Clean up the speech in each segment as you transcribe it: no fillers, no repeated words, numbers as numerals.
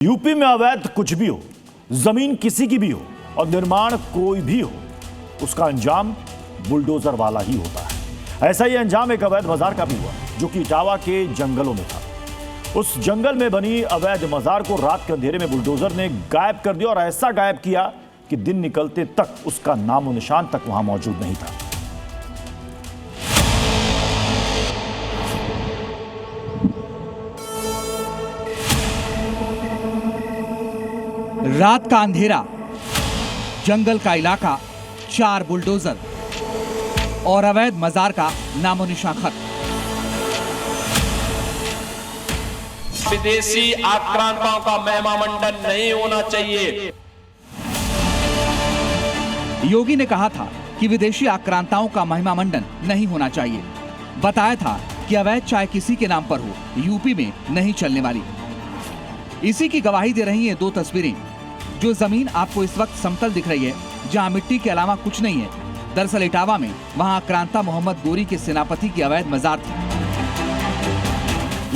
UP में अवैध कुछ भी हो, जमीन किसी की भी हो और निर्माण कोई भी हो, उसका अंजाम बुलडोजर वाला ही होता है। ऐसा ही अंजाम एक अवैध मजार का भी हुआ जो कि इटावा के जंगलों में था। उस जंगल में बनी अवैध मजार को रात के अंधेरे में बुलडोजर ने गायब कर दिया और ऐसा गायब किया कि दिन निकलते तक उसका नामो निशान तक वहां मौजूद नहीं था। रात का अंधेरा, जंगल का इलाका, 4 बुलडोजर और अवैध मजार का नामो निशान खत्म। विदेशी आक्रांताओं का महिमा मंडन नहीं होना चाहिए। योगी ने कहा था कि विदेशी आक्रांताओं का महिमा मंडन नहीं होना चाहिए। बताया था कि अवैध चाहे किसी के नाम पर हो, यूपी में नहीं चलने वाली। इसी की गवाही दे रही हैं 2 तस्वीरें। जो जमीन आपको इस वक्त समतल दिख रही है, जहां मिट्टी के अलावा कुछ नहीं है, दरअसल इटावा में वहां आक्रांता मोहम्मद गोरी के सेनापति की अवैध मजार थी।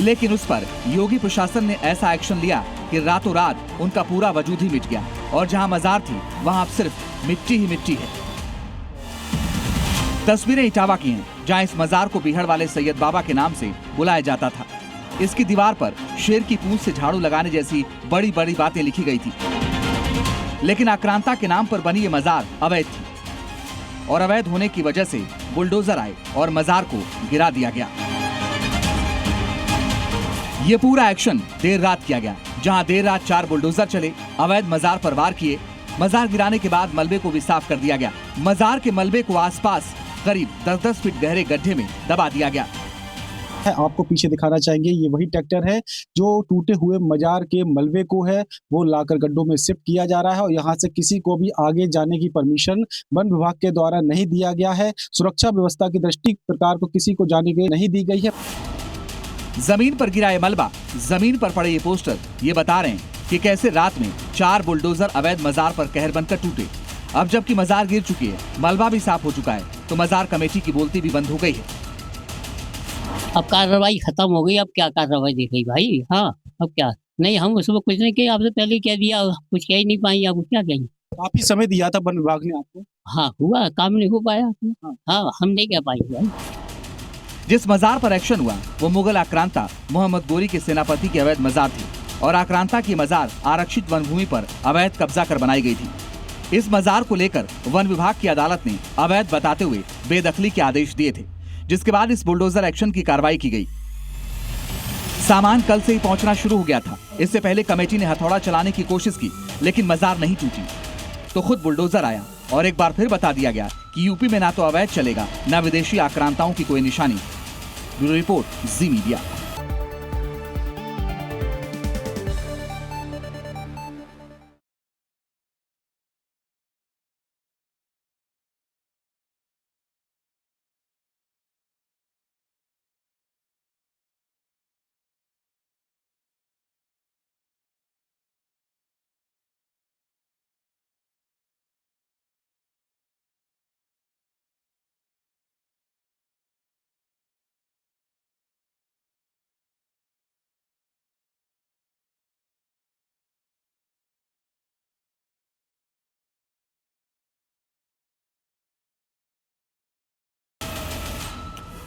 लेकिन उस पर योगी प्रशासन ने ऐसा एक्शन लिया कि रातों रात उनका पूरा वजूद ही मिट गया और जहां मजार थी वहां अब सिर्फ मिट्टी ही मिट्टी है। तस्वीरें इटावा की हैं, जहां इस मजार को बिहड़ वाले सैयद बाबा के नाम से बुलाया जाता था। इसकी दीवार पर शेर की पूंछ से झाड़ू लगाने जैसी बड़ी बड़ी बातें लिखी गई थी। लेकिन आक्रांता के नाम पर बनी ये मजार अवैध थी और अवैध होने की वजह से बुलडोजर आए और मजार को गिरा दिया गया। ये पूरा एक्शन देर रात किया गया, जहां देर रात 4 बुलडोजर चले, अवैध मजार पर वार किए। मजार गिराने के बाद मलबे को भी साफ कर दिया गया। मजार के मलबे को आसपास करीब 10-10 फीट गहरे गड्ढे में दबा दिया गया। आपको पीछे दिखाना चाहेंगे, ये वही ट्रैक्टर है जो टूटे हुए मजार के मलबे को है वो लाकर गड्ढों में शिफ्ट किया जा रहा है और यहाँ से किसी को भी आगे जाने की परमिशन वन विभाग के द्वारा नहीं दिया गया है। सुरक्षा व्यवस्था की दृष्टि प्रकार को किसी को जाने की नहीं दी गई है। जमीन पर गिरा ये मलबा, जमीन पर पड़े ये पोस्टर, ये बता रहे हैं कि कैसे रात में 4 बुलडोजर अवैध मजार पर कहर बनकर टूटे। अब जबकि मजार गिर चुकी है, मलबा भी साफ हो चुका है, तो मजार कमेटी की बोलती भी बंद हो गई है। अब कार्रवाई खत्म हो गई, अब क्या कार्रवाई देख रही भाई? हाँ, अब क्या नहीं, हम उसमें कुछ नहीं किए, आपसे पहले कह दिया, कुछ कह ही नहीं पाई, अब क्या कहेंगे? काफी समय दिया था वन विभाग ने आपको। हाँ, हुआ काम नहीं हो पाया। हाँ, हम नहीं कह पाएंगे भाई। जिस मजार पर एक्शन हुआ वो मुगल आक्रांता मोहम्मद गोरी के सेनापति की अवैध मजार थी और आक्रांता की मजार आरक्षित वन भूमि पर अवैध कब्जा कर बनाई गई थी। इस मजार को लेकर वन विभाग की अदालत ने अवैध बताते हुए बेदखली के आदेश दिए थे, जिसके बाद इस बुलडोजर एक्शन की कार्रवाई की गई। सामान कल से ही पहुंचना शुरू हो गया था। इससे पहले कमेटी ने हथौड़ा चलाने की कोशिश की, लेकिन मजार नहीं टूटी, तो खुद बुलडोजर आया और एक बार फिर बता दिया गया कि यूपी में ना तो अवैध चलेगा, ना विदेशी आक्रांताओं की कोई निशानी। ब्यूरो रिपोर्ट, जी मीडिया।